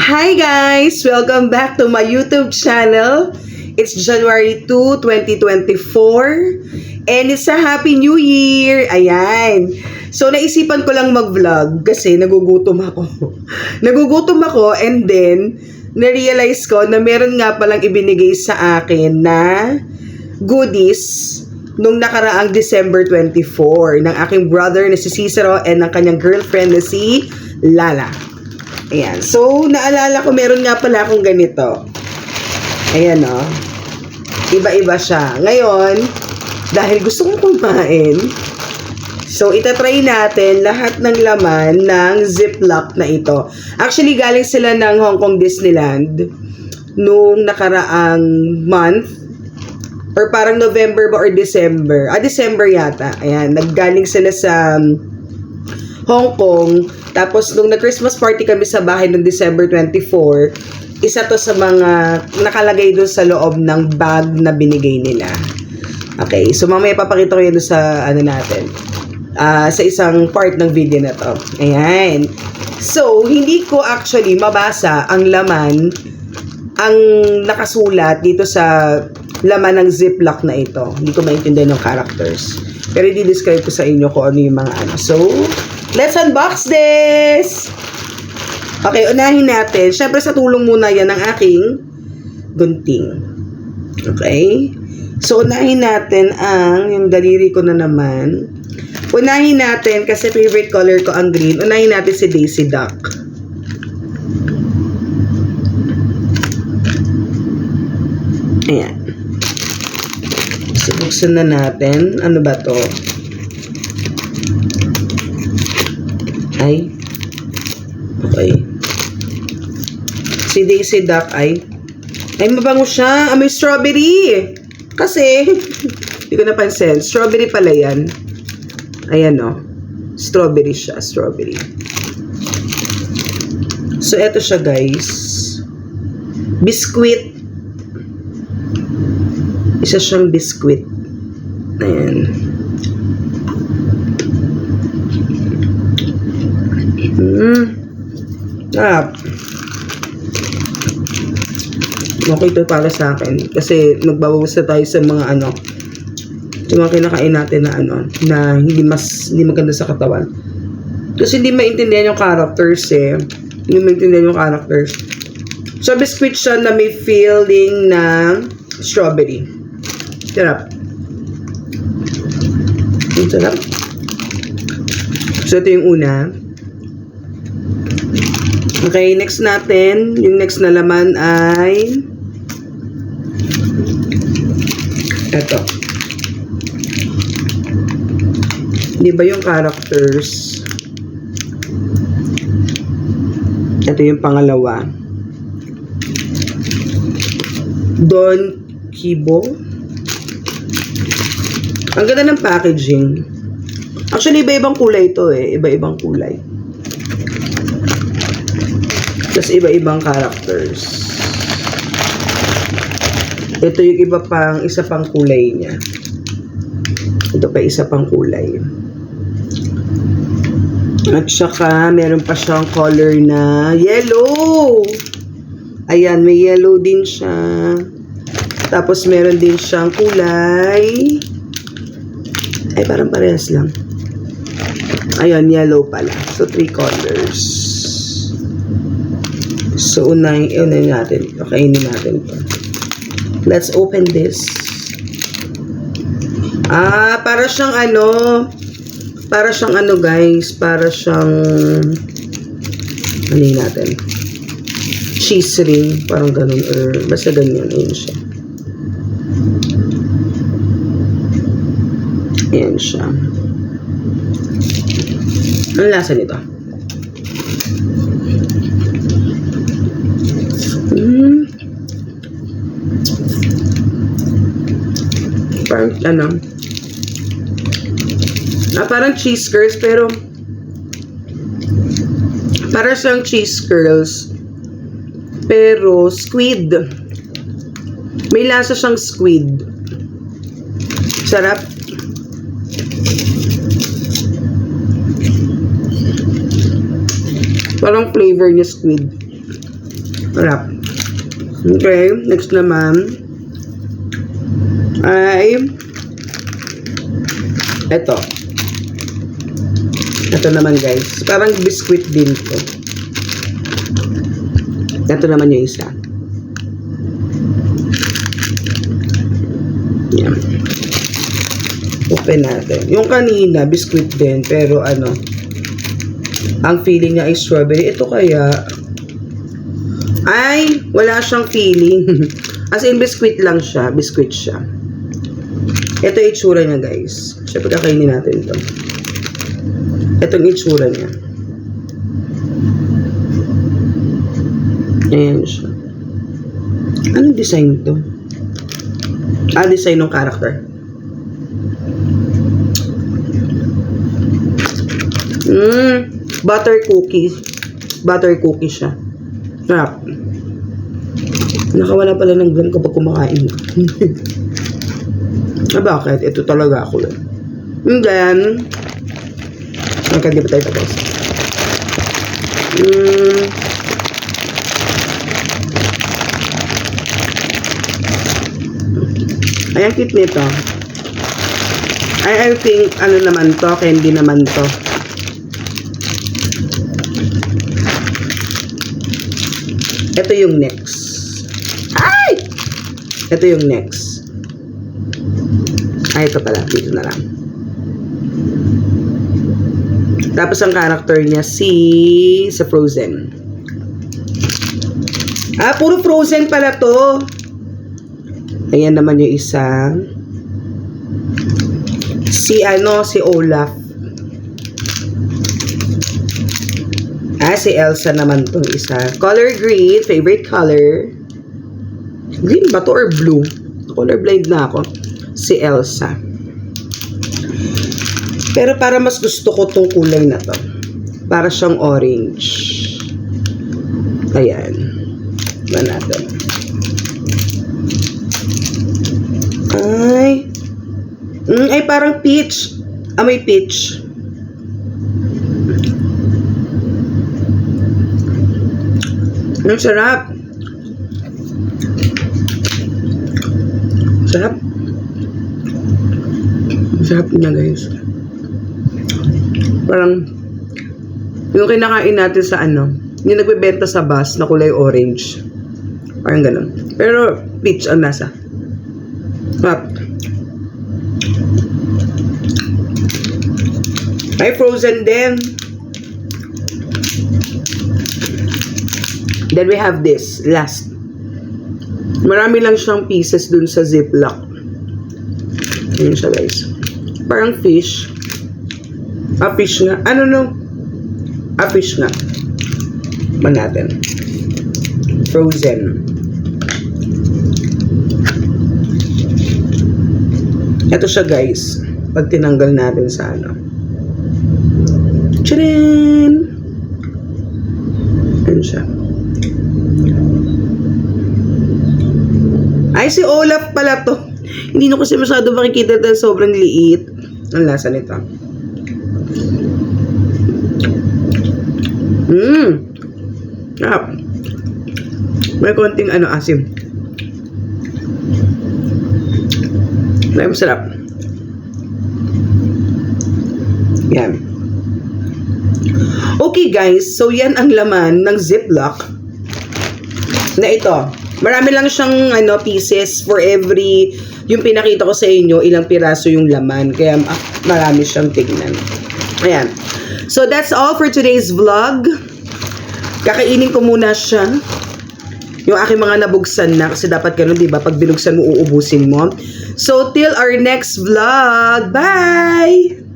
Hi guys! Welcome back to my YouTube channel. It's January 2, 2024 and it's a Happy New Year! Ayan. So naisipan ko lang mag-vlog kasi nagugutom ako. Nagugutom ako and then na-realize ko na meron nga palang ibinigay sa akin na goodies nung nakaraang December 24 ng aking brother na si Cicero and ng kanyang girlfriend na si Lala. Ayan. So, naalala ko, meron nga pala akong ganito. Ayan, o. Iba-iba siya. Ngayon, dahil gusto kong kumain, so, itatry natin lahat ng laman ng Ziploc na ito. Actually, galing sila ng Hong Kong Disneyland nung nakaraang month, or parang November ba or December. December yata. Ayan. Naggaling sila sa Hong Kong. Tapos, nung nag-Christmas party kami sa bahay noong December 24, isa to sa mga nakalagay doon sa loob ng bag na binigay nila. Okay, so mamaya papakita ko yun sa ano natin. Sa isang part ng video na to. Ayan. So, hindi ko actually mabasa ang laman, ang nakasulat dito sa laman ng Ziploc na ito. Hindi ko maintindihan ng characters. Pero i-describe ko sa inyo kung ano yung mga ano. So, let's unbox this! Okay, unahin natin. Siyempre, sa tulong muna yan ng aking gunting. Okay? So, unahin natin ang, yung daliri ko na naman. Unahin natin, kasi favorite color ko ang green. Unahin natin si Daisy Duck. Ayan. So, buksan na natin. Ano ba to? Ay. Okay. Si Daisy Duck ay mabango siya. May strawberry. Kasi, hindi ko napansin. Strawberry pala yan. Ayan o. Strawberry siya. Strawberry. So, eto siya guys. Biscuit. Isa siyang biscuit. Ayan. Okay ito para sa akin. Kasi magbabawas na tayo sa mga ano. Yung mga kinakain natin na ano. Na hindi maganda sa katawan. Kasi hindi maintindihan yung characters eh. Hindi maintindihan yung characters. So, biscuit siya na may feeling ng strawberry. Sarap. Ang sarap. So, ito yung una. Okay, next natin. Yung next na laman ay ito. Di ba yung characters? Ito yung pangalawa. Don Kibo. Ang ganda ng packaging. Actually, iba-ibang kulay ito eh. Iba-ibang kulay. Tapos iba-ibang characters. Ito yung iba pang, isa pang kulay niya. Ito pa isa pang kulay. At saka, meron pa siyang color na yellow. Ayan, may yellow din siya. Tapos meron din siyang kulay. Ay, parang parehas lang. Ayan, yellow pala. So, 3 colors. So, unahin natin. Kainin natin ito. Let's open this. Para siyang ano. Para siyang ano, guys. Para siyang ano natin. Cheese ring. Parang ganun. Or basta ganyan. Ayan siya. Ayan siya. Ano lasa nito? Parang ano? Parang cheese curls pero parang siyang cheese curls pero squid. May lasa siyang squid. Sarap. Parang flavor niya squid. Sarap. Okay, next naman ay ito. Ito naman guys, parang biscuit din to. Ito naman yung isa. Yan. Open natin. Yung kanina, biscuit din, pero ano, ang feeling niya ay strawberry. Ito kaya, ay, wala siyang feeling. As in, biscuit lang siya. Biscuit siya. Ito yung itsura niya, guys. Siyempre, kakainin natin ito. Ito yung itsura niya. Ayan siya. Anong design to? Design ng character. Butter cookie. Butter cookie siya. Sarap. Nakawala pala ng gum kapag kumakain. Bakit? Ito talaga ako lang. And then, hindi pa tayo tapos. Ay, ang cute nito. I think, ano naman to, candy naman to. Ito yung next. Ay! Ito yung next. Ay, ito pala. Dito na lang. Tapos ang character niya sa Frozen. Puro Frozen pala to. Ayan naman yung isa. Si Olaf. Si Elsa naman tong isa. Color green, favorite color. Green ba to or blue? Colorblind na ako. Si Elsa. Pero para mas gusto ko tong kulay na to. Para siyang orange. Ayan. Ba natin. Ay, parang peach. May peach. Ang sarap. Sarap. Sarap niya, guys. Parang yung kinakain natin sa yung nagbebenta sa bus na kulay orange. Parang ganun. Pero peach ang nasa. Sarap. May Frozen din. Then we have this, last. Marami lang siyang pieces dun sa Ziploc. Ayan siya, guys. Parang fish. Fish nga. Fish nga. Ba natin. Frozen. Ito siya, guys. Pag tinanggal natin sa Tcharin! Ayan siya. Ay, si Olaf pala to. Hindi na kasi masyado makikita dahil sobrang liit. Ang lasa nito. May konting asim. May masarap. Yan. Okay guys, so yan ang laman ng Ziploc na ito. Marami lang siyang pieces for every, yung pinakita ko sa inyo, ilang piraso yung laman. Kaya marami siyang tignan. Ayan. So that's all for today's vlog. Kakainin ko muna siya. Yung aking mga nabugsan na. Kasi dapat ganun, diba? Pag binugsan mo, uubusin mo. So till our next vlog. Bye!